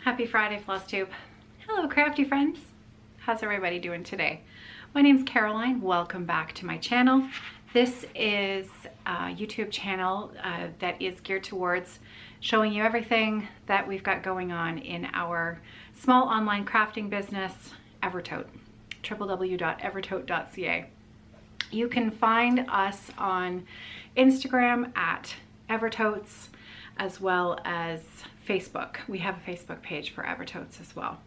Happy Friday, flosstube. Hello, crafty friends. How's everybody doing today? My name's Caroline. Welcome back to my channel. This is a YouTube channel that is geared towards showing you everything that we've got going on in our small online crafting business, Evertote, www.evertote.ca. You can find us on Instagram at Evertotes, as well as Facebook. We have a Facebook page for Evertotes as well.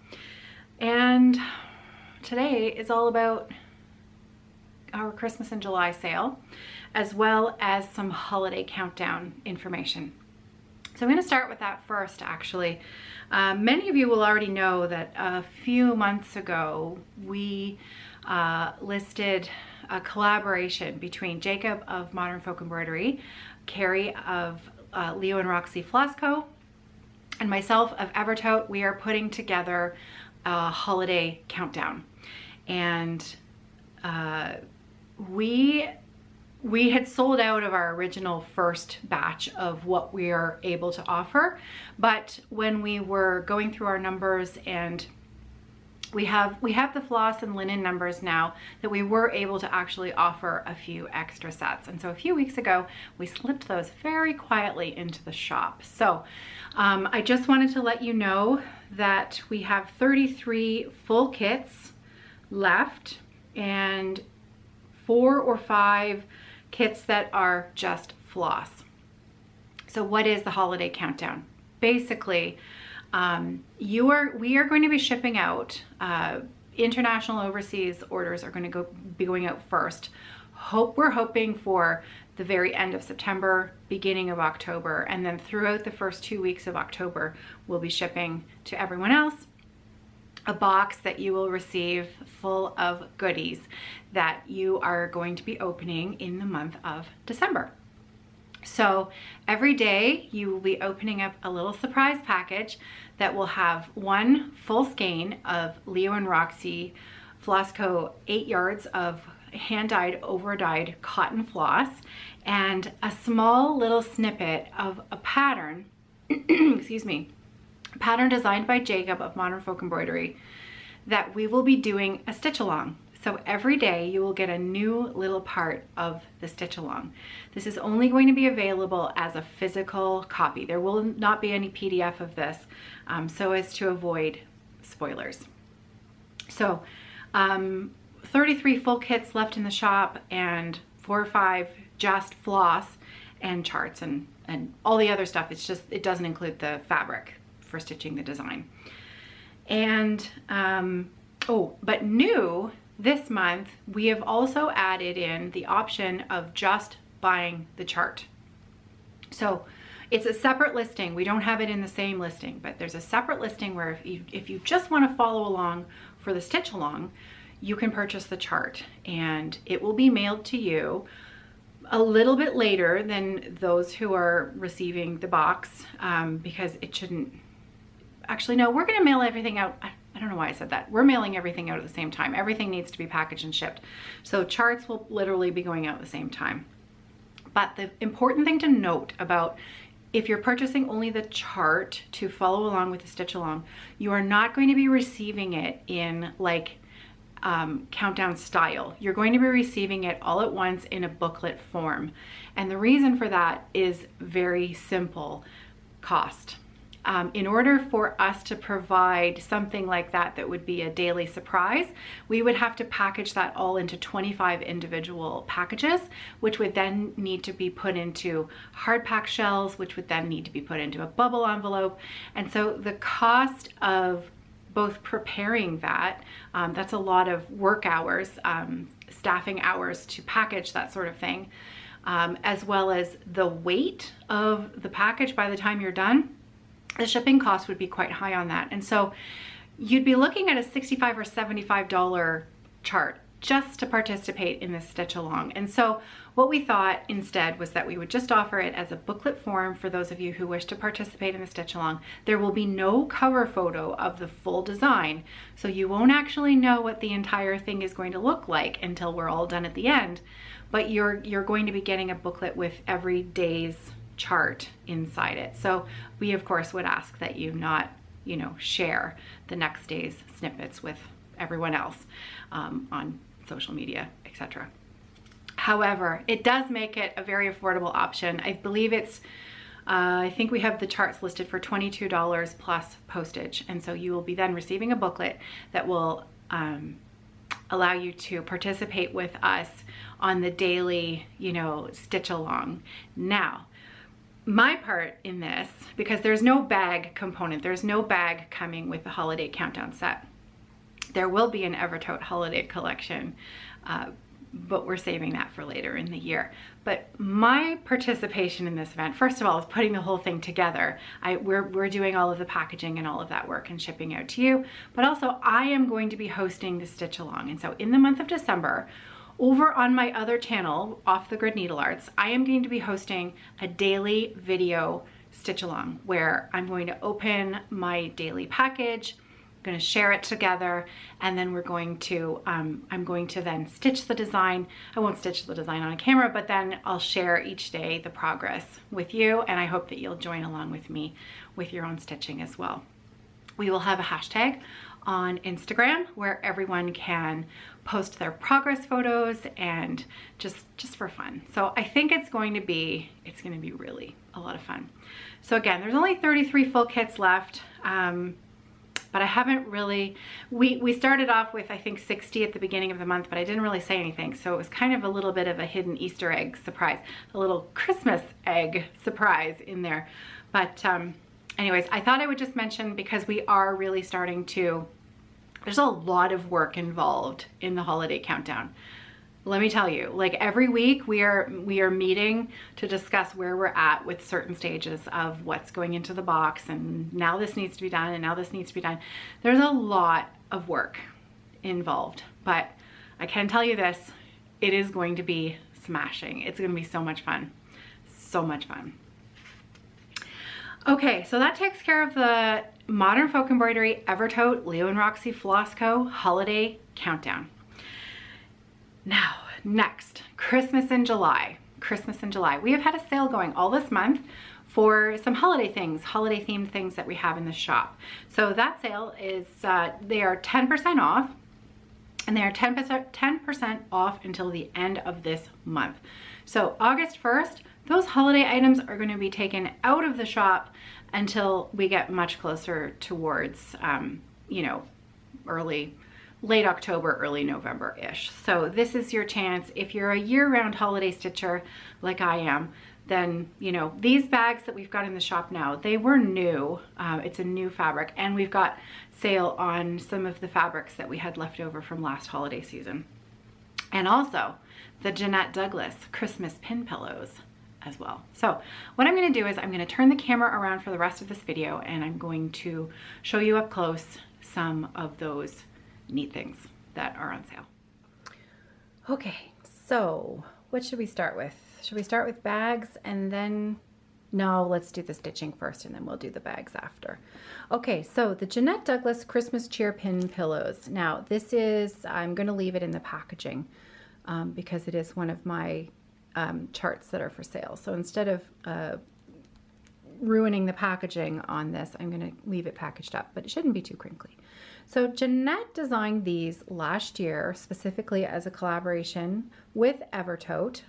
And today is all about our Christmas and July sale, as well as some holiday countdown information. So I'm going to start with that first, actually. Many of you will already know that a few months ago, we listed a collaboration between Jacob of Modern Folk Embroidery, Carrie of Leo and Roxy Floss Co., and myself of Evertote. We are putting together a holiday countdown. And we had sold out of our original first batch of what we are able to offer, but when we were going through our numbers, and we have the floss and linen numbers now, that we were able to actually offer a few extra sets. And so a few weeks ago, we slipped those very quietly into the shop. So I just wanted to let you know that we have 33 full kits left and 4 or 5 kits that are just floss. So what is the holiday countdown? Basically, we are going to be shipping out. International overseas orders are going to be going out first. We're hoping for the very end of September, beginning of October, and then throughout the first 2 weeks of October, we'll be shipping to everyone else a box that you will receive full of goodies that you are going to be opening in the month of December. So every day you will be opening up a little surprise package that will have 1 full skein of Leo and Roxy Floss Co. 8 yards of hand-dyed, over-dyed cotton floss, and a small little snippet of a pattern, excuse me, pattern designed by Jacob of Modern Folk Embroidery that we will be doing a stitch along. So every day you will get a new little part of the stitch along. This is only going to be available as a physical copy. There will not be any PDF of this, so as to avoid spoilers. So 33 full kits left in the shop, and 4 or 5 just floss and charts and all the other stuff. It's just, it doesn't include the fabric for stitching the design. And but new this month, we have also added in the option of just buying the chart. So it's a separate listing. We don't have it in the same listing, but there's a separate listing where if you just want to follow along for the stitch along, you can purchase the chart, and it will be mailed to you a little bit later than those who are receiving the box, because it shouldn't, actually no, we're going to mail everything out. I don't know why I said that. We're mailing everything out at the same time. Everything needs to be packaged and shipped. So charts will literally be going out at the same time. But the important thing to note about, if you're purchasing only the chart to follow along with the stitch along, you are not going to be receiving it in like countdown style. You're going to be receiving it all at once in a booklet form. And the reason for that is very simple: cost. In order for us to provide something like that that would be a daily surprise, we would have to package that all into 25 individual packages, which would then need to be put into hard pack shells, which would then need to be put into a bubble envelope. And so the cost of both preparing that, that's a lot of work hours, staffing hours to package that sort of thing, as well as the weight of the package by the time you're done, the shipping cost would be quite high on that. And so you'd be looking at a $65 or $75 chart just to participate in this stitch along. And so what we thought instead was that we would just offer it as a booklet form for those of you who wish to participate in the stitch along. There will be no cover photo of the full design, so you won't actually know what the entire thing is going to look like until we're all done at the end. But you're going to be getting a booklet with every day's chart inside it. So we of course would ask that you not you know, share the next day's snippets with everyone else on social media, etc. However, it does make it a very affordable option. I believe it's, I think we have the charts listed for $22 plus postage. And so you will be then receiving a booklet that will allow you to participate with us on the daily, you know, stitch along. Now, my part in this, because there's no bag component, there's no bag coming with the holiday countdown set. There will be an Evertote holiday collection, but we're saving that for later in the year. But my participation in this event, first of all, is putting the whole thing together. We're doing all of the packaging and all of that work and shipping out to you, but also I am going to be hosting the stitch along. And so in the month of December, over on my other channel, Off the Grid Needlearts, I am going to be hosting a daily video stitch along where I'm going to open my daily package, going to share it together, and then we're going to I'm going to then stitch the design. I won't stitch the design on camera, but then I'll share each day the progress with you, and I hope that you'll join along with me with your own stitching as well. We will have a hashtag on Instagram where everyone can post their progress photos and just for fun. So I think it's going to be really a lot of fun. So again, there's only 33 full kits left. But I haven't really, we started off with, I think, 60 at the beginning of the month, but I didn't really say anything. So it was kind of a little bit of a hidden Easter egg surprise, a little Christmas egg surprise in there. But anyways, I thought I would just mention, because we are really starting to, there's a lot of work involved in the holiday countdown. Let me tell you, like every week we are meeting to discuss where we're at with certain stages of what's going into the box, and now this needs to be done, and now this needs to be done. There's a lot of work involved, but I can tell you this, it is going to be smashing. It's going to be so much fun. So much fun. Okay, so that takes care of the Modern Folk Embroidery Evertote Leo and Roxy Floss Co. Holiday Countdown. Now, next, Christmas in July. Christmas in July. We have had a sale going all this month for some holiday things, holiday themed things that we have in the shop. So that sale is, they are 10% off, and they are 10% off until the end of this month. So August 1st, those holiday items are going to be taken out of the shop until we get much closer towards, you know, late October, early November-ish. So this is your chance. If you're a year-round holiday stitcher like I am, then, you know, these bags that we've got in the shop now, they were new. It's a new fabric, and we've got sale on some of the fabrics that we had left over from last holiday season. And also the Jeanette Douglas Christmas pin pillows as well. So what I'm going to do is I'm going to turn the camera around for the rest of this video, and I'm going to show you up close some of those neat things that are on sale. Okay, so what should we start with? Should we start with bags and then, no, let's do the stitching first and then we'll do the bags after. Okay, so the Jeanette Douglas Christmas Cheer Pin Pillows. Now this is, I'm going to leave it in the packaging because it is one of my charts that are for sale. So instead of ruining the packaging on this, I'm going to leave it packaged up, but it shouldn't be too crinkly. So Jeanette designed these last year specifically as a collaboration with Evertote.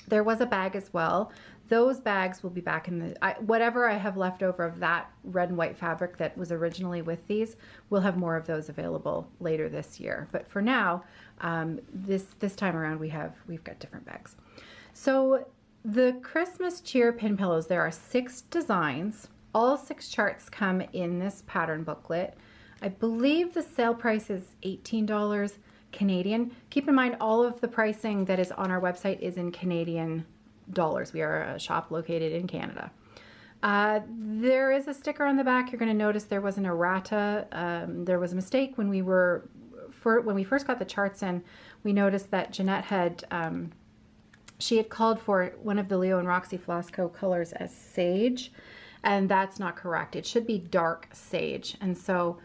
There was a bag as well. Those bags will be back in the, whatever I have left over of that red and white fabric that was originally with these, we'll have more of those available later this year. But for now, this time around we've got different bags. So the Christmas Cheer Pin Pillows, there are 6 designs. All 6 charts come in this pattern booklet. I believe the sale price is $18 Canadian. Keep in mind all of the pricing that is on our website is in Canadian dollars. We are a shop located in Canada. There is a sticker on the back. You're going to notice there was an errata. There was a mistake when we first got the charts in. We noticed that Jeanette had she had called for one of the Leo and Roxy Floss Co. colors as sage, and that's not correct. It should be dark sage. And so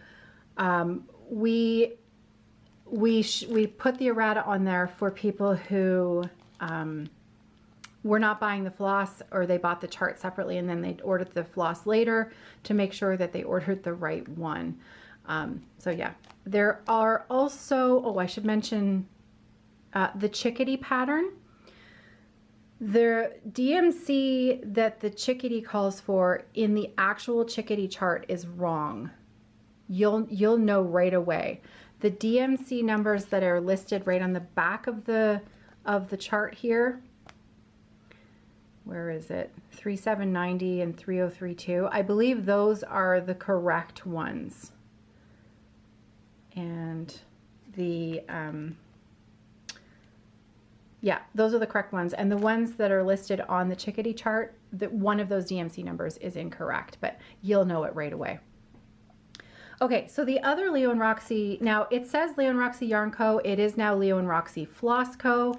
we put the errata on there for people who were not buying the floss, or they bought the chart separately and then they ordered the floss later, to make sure that they ordered the right one. So yeah, there are also, oh, I should mention the chickadee pattern. The DMC that the chickadee calls for in the actual chickadee chart is wrong. You'll know right away. The DMC numbers that are listed right on the back of the chart here, where is it? 3790 and 3032. I believe those are the correct ones. And the yeah, those are the correct ones. And the ones that are listed on the chickadee chart, that one of those DMC numbers is incorrect, but you'll know it right away. Okay, so the other Leo and Roxy, now it says Leo and Roxy Yarn Co. It is now Leo and Roxy Floss Co.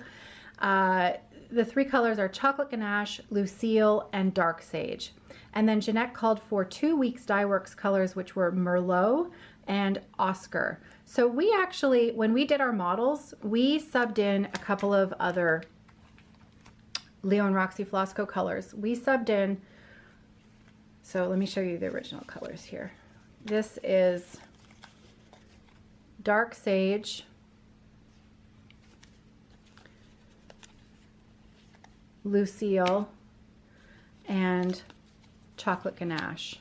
The three colors are Chocolate Ganache, Lucille, and Dark Sage. And then Jeanette called for 2 weeks Dye Works colors, which were Merlot and Oscar. So we actually, when we did our models, we subbed in a couple of other Leo and Roxy Floss Co. colors. We subbed in, so let me show you the original colors here. This is Dark Sage, Lucille, and Chocolate Ganache.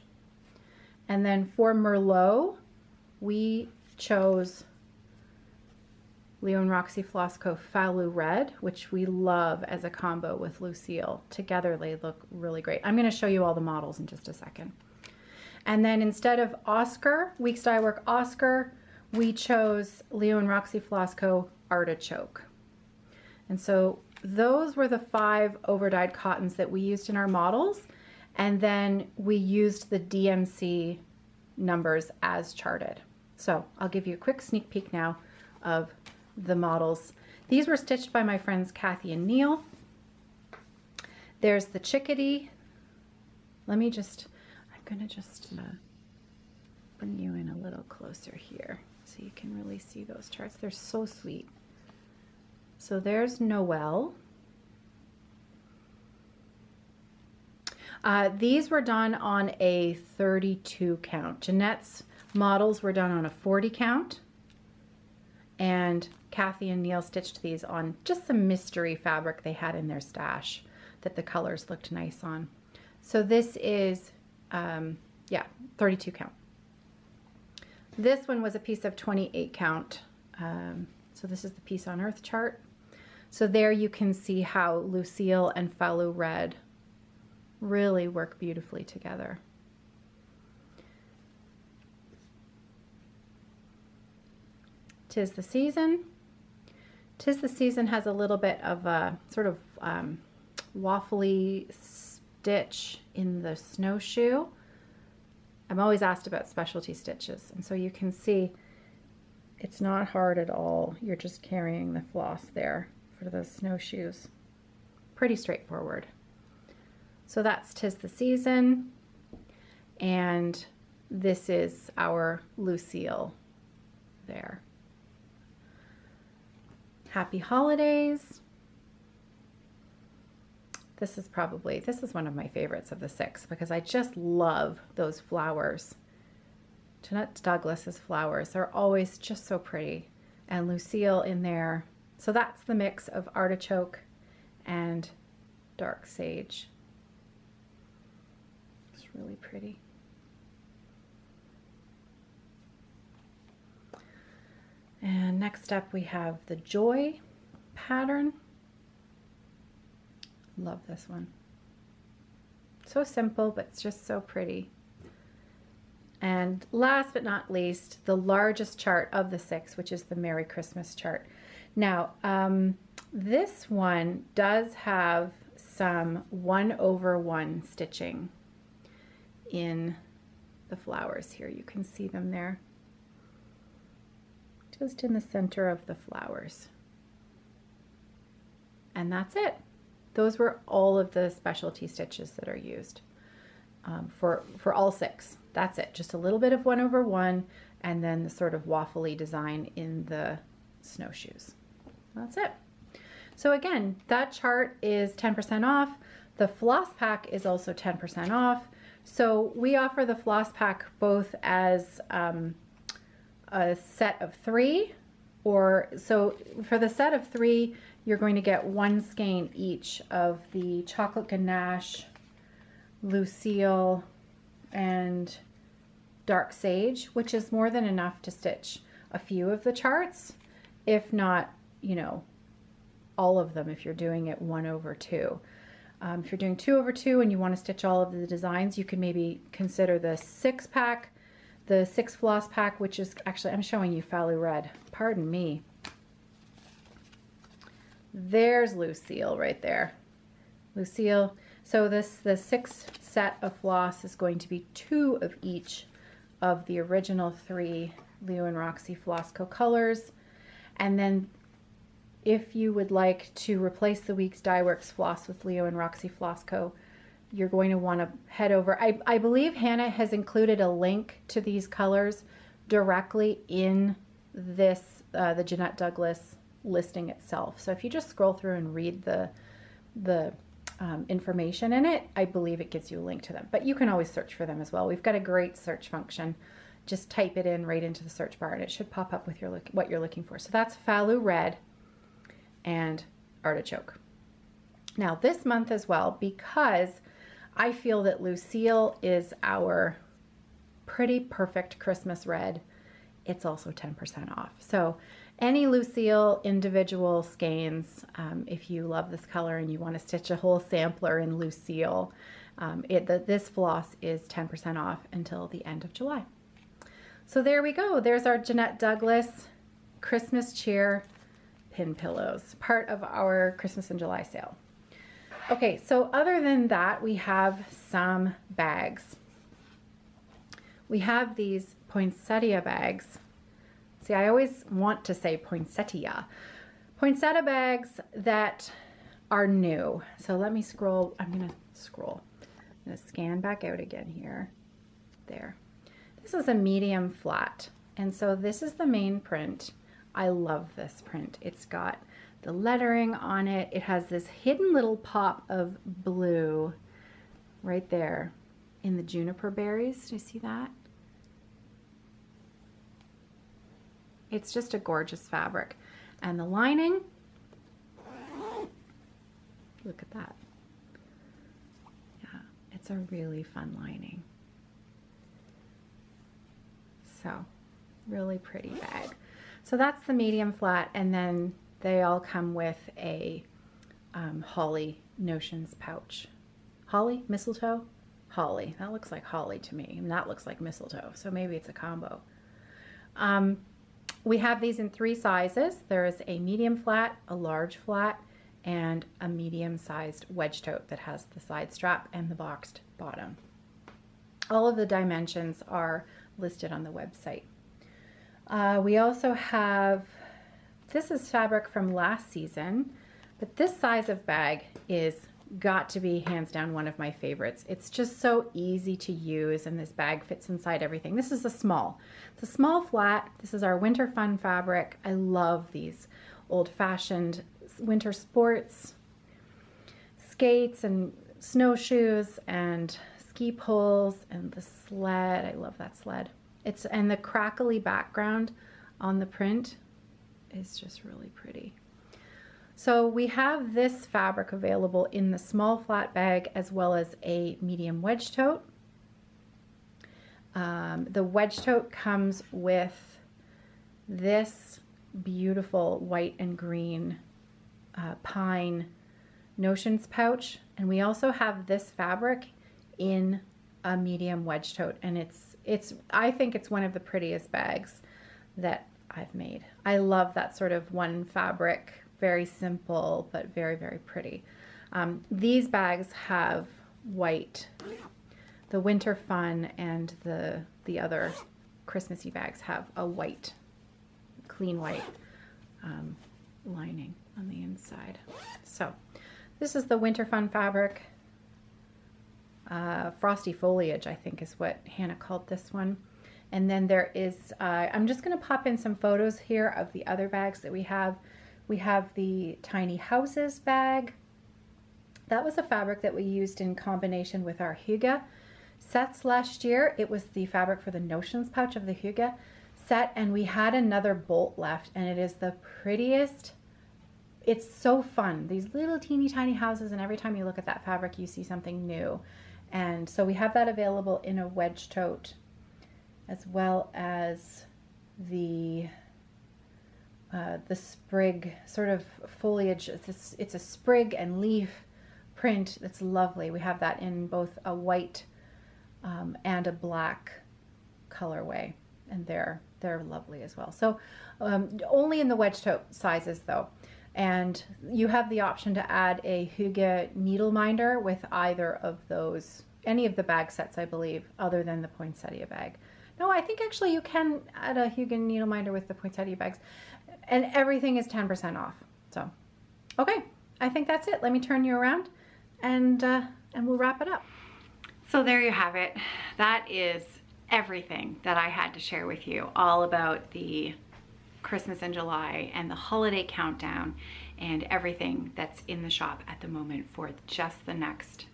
And then for Merlot, we chose Leo and Roxy Floss Co. Falou Red, which we love as a combo with Lucille. Together they look really great. I'm going to show you all the models in just a second. And then instead of Oscar, Weeks Dye Work Oscar, we chose Leo and Roxy Floss Co. Artichoke. And so those were the 5 overdyed cottons that we used in our models. And then we used the DMC numbers as charted. So I'll give you a quick sneak peek now of the models. These were stitched by my friends Kathy and Neil. There's the chickadee. I'm gonna just bring you in a little closer here so you can really see those charts. They're so sweet. So there's Noelle. These were done on a 32 count. Jeanette's models were done on a 40 count. And Kathy and Neil stitched these on just some mystery fabric they had in their stash that the colors looked nice on. So this is, yeah, 32 count. This one was a piece of 28 count. So this is the Peace on Earth chart. So there you can see how Lucille and Falou Red really work beautifully together. Tis the Season. Tis the Season has a little bit of a sort of waffly stitch in the snowshoe. I'm always asked about specialty stitches, and so you can see it's not hard at all. You're just carrying the floss there for those snowshoes. Pretty straightforward. So that's Tis the Season, and this is our Lucille there. Happy Holidays. This is one of my favorites of the 6 because I just love those flowers. Jeanette Douglas's flowers, they're always just so pretty. And Lucille in there. So that's the mix of Artichoke and Dark Sage. It's really pretty. And next up we have the Joy pattern. Love this one. So simple, but it's just so pretty. And last but not least, the largest chart of the 6, which is the Merry Christmas chart. Now, this one does have some 1/1 stitching in the flowers here. You can see them there, just in the center of the flowers. And that's it. Those were all of the specialty stitches that are used for all 6. That's it. Just a little bit of 1/1 and then the sort of waffly design in the snowshoes. That's it. So again, that chart is 10% off. The floss pack is also 10% off. So we offer the floss pack both as a set of 3, or so for the set of 3, you're going to get 1 skein each of the chocolate ganache, Lucille, and dark sage, which is more than enough to stitch a few of the charts, if not, you know, all of them if you're doing it 1/2. If you're doing 2/2 and you want to stitch all of the designs, you can maybe consider the 6-pack, the 6 floss pack, which is actually, I'm showing you Falou Red. Pardon me. There's Lucille right there. Lucille. So the 6 set of floss is going to be 2 of each of the original 3 Leo and Roxy Flossco colors. And then if you would like to replace the Weeks Dye Works floss with Leo and Roxy Flossco, you're going to want to head over. I believe Hannah has included a link to these colors directly in this, the Jeanette Douglas listing itself. So if you just scroll through and read the information in it, I believe it gives you a link to them. But you can always search for them as well. We've got a great search function. Just type it in right into the search bar and it should pop up with your what you're looking for. So that's Falou Red and Artichoke. Now this month as well, because I feel that Lucille is our pretty perfect Christmas red, it's also 10% off. So any Lucille individual skeins, if you love this color and you want to stitch a whole sampler in Lucille, this floss is 10% off until the end of July. So there we go. There's our Jeanette Douglas Christmas Cheer pin pillows, part of our Christmas in July sale. Okay, so other than that, we have some bags. We have these poinsettia bags. See, I always want to say poinsettia. Poinsettia bags that are new. So let me scroll. I'm going to scan back out again here. There. This is a medium flat. And so this is the main print. I love this print. It's got the lettering on it. It has this hidden little pop of blue right there in the juniper berries. Do you see that? It's just a gorgeous fabric. And the lining, look at that. Yeah, it's a really fun lining. So, really pretty bag. So that's the medium flat, and then they all come with a holly notions pouch. Holly? Mistletoe? Holly. That looks like holly to me, and that looks like mistletoe, so maybe it's a combo. We have these in 3 sizes. There is a medium flat, a large flat, and a medium-sized wedge tote that has the side strap and the boxed bottom. All of the dimensions are listed on the website. We also have, this is fabric from last season, but this size of bag is got to be hands down one of my favorites. It's just so easy to use, and this bag fits inside everything. This is a small. It's a small flat. This is our winter fun fabric. I love these old-fashioned winter sports, skates and snowshoes and ski poles, and the sled. I love that sled. And the crackly background on the print is just really pretty. So we have this fabric available in the small flat bag as well as a medium wedge tote. The wedge tote comes with this beautiful white and green pine notions pouch, and we also have this fabric in a medium wedge tote, and I think it's one of the prettiest bags that I've made. I love that sort of one fabric, very simple but very, very pretty. These bags have white. The winter fun and the other Christmassy bags have a white, clean white lining on the inside. So this is the winter fun fabric. Frosty foliage, I think, is what Hannah called this one. And then there is, I'm just going to pop in some photos here of the other bags that we have. We have the tiny houses bag. That was a fabric that we used in combination with our Hygge sets last year. It was the fabric for the Notions pouch of the Hygge set, and we had another bolt left, and it is the prettiest. It's so fun. These little teeny tiny houses, and every time you look at that fabric, you see something new. And so we have that available in a wedge tote, as well as the sprig sort of foliage. It's a sprig and leaf print that's lovely. We have that in both a white and a black colorway, and they're lovely as well. So only in the wedge tote sizes though. And you have the option to add a Hygge needle minder with either of those, any of the bag sets, I believe, other than the poinsettia bag. No, I think actually you can add a Hygge needle minder with the poinsettia bags, and everything is 10% off. So, okay, I think that's it. Let me turn you around, and we'll wrap it up. So there you have it. That is everything that I had to share with you, all about the Christmas in July and the holiday countdown and everything that's in the shop at the moment for just the next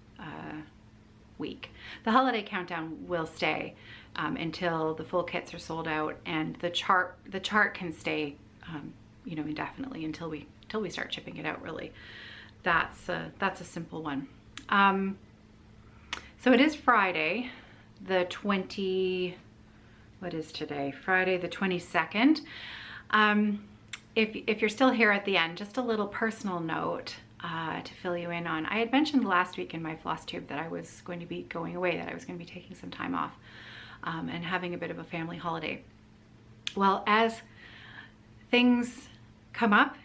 week. The holiday countdown will stay until the full kits are sold out, and the chart can stay you know, indefinitely until we start shipping it out. Really, that's a simple one. So it is Friday, the 20. What is today? Friday the 22nd. If you're still here at the end, just a little personal note to fill you in on. I had mentioned last week in my floss tube that I was going to be going away, that I was going to be taking some time off and having a bit of a family holiday. Well, as things come up,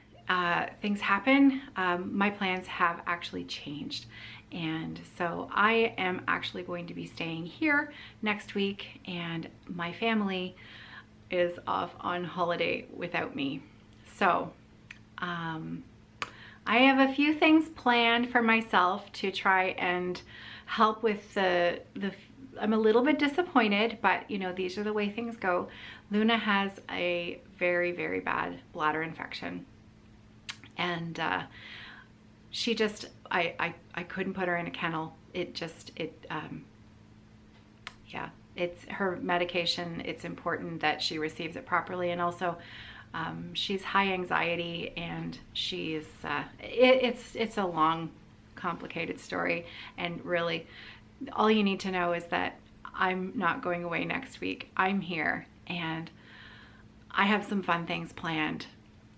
things happen, my plans have actually changed. And so I am actually going to be staying here next week, and my family is off on holiday without me. So I have a few things planned for myself to try and help with I'm a little bit disappointed, but you know, these are the way things go. Luna has a very, very bad bladder infection, and she just, I couldn't put her in a kennel. Yeah, it's her medication. It's important that she receives it properly. And also she's high anxiety, and she's, it's a long, complicated story. And really all you need to know is that I'm not going away next week. I'm here, and I have some fun things planned,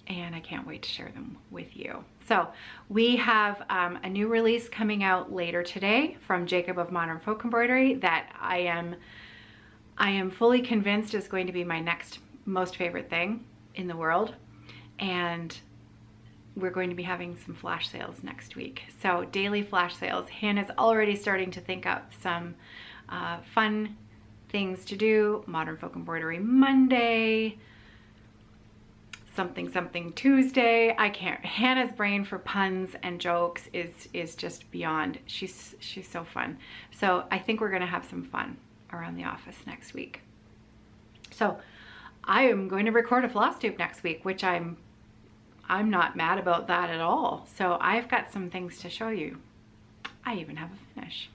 and I can't wait to share them with you. So we have a new release coming out later today from Jacob of Modern Folk Embroidery that I am fully convinced is going to be my next most favorite thing in the world. And we're going to be having some flash sales next week. So daily flash sales. Hannah's already starting to think up some fun things to do. Modern Folk Embroidery Monday, something Tuesday. I can't. Hannah's brain for puns and jokes is just beyond. She's so fun. So I think we're gonna have some fun around the office next week. So I am going to record a floss tube next week, which I'm not mad about that at all. So I've got some things to show you. I even have a finish.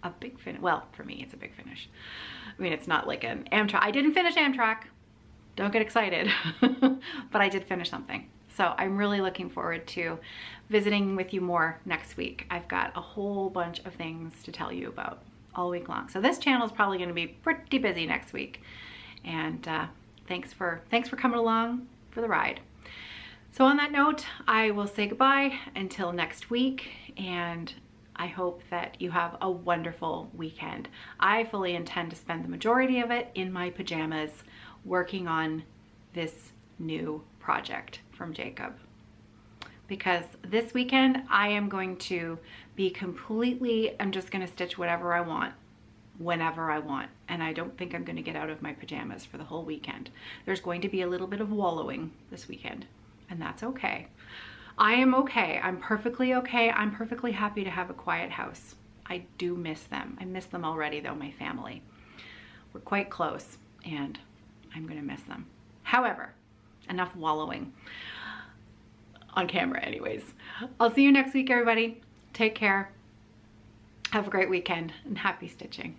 A big finish. Well, for me, it's a big finish. I mean, it's not like an Amtrak. I didn't finish Amtrak. Don't get excited. But I did finish something. So I'm really looking forward to visiting with you more next week. I've got a whole bunch of things to tell you about all week long. So this channel is probably going to be pretty busy next week. And thanks for coming along for the ride. So on that note, I will say goodbye until next week, and I hope that you have a wonderful weekend. I fully intend to spend the majority of it in my pajamas working on this new project from Jacob. Because this weekend I am going to be I'm just going to stitch whatever I want, whenever I want. And I don't think I'm going to get out of my pajamas for the whole weekend. There's going to be a little bit of wallowing this weekend, and that's okay. I am okay. I'm perfectly okay. I'm perfectly happy to have a quiet house. I do miss them. I miss them already though, my family. We're quite close, and I'm gonna miss them. However, enough wallowing. on camera anyways. I'll see you next week, everybody. Take care. Have a great weekend and happy stitching.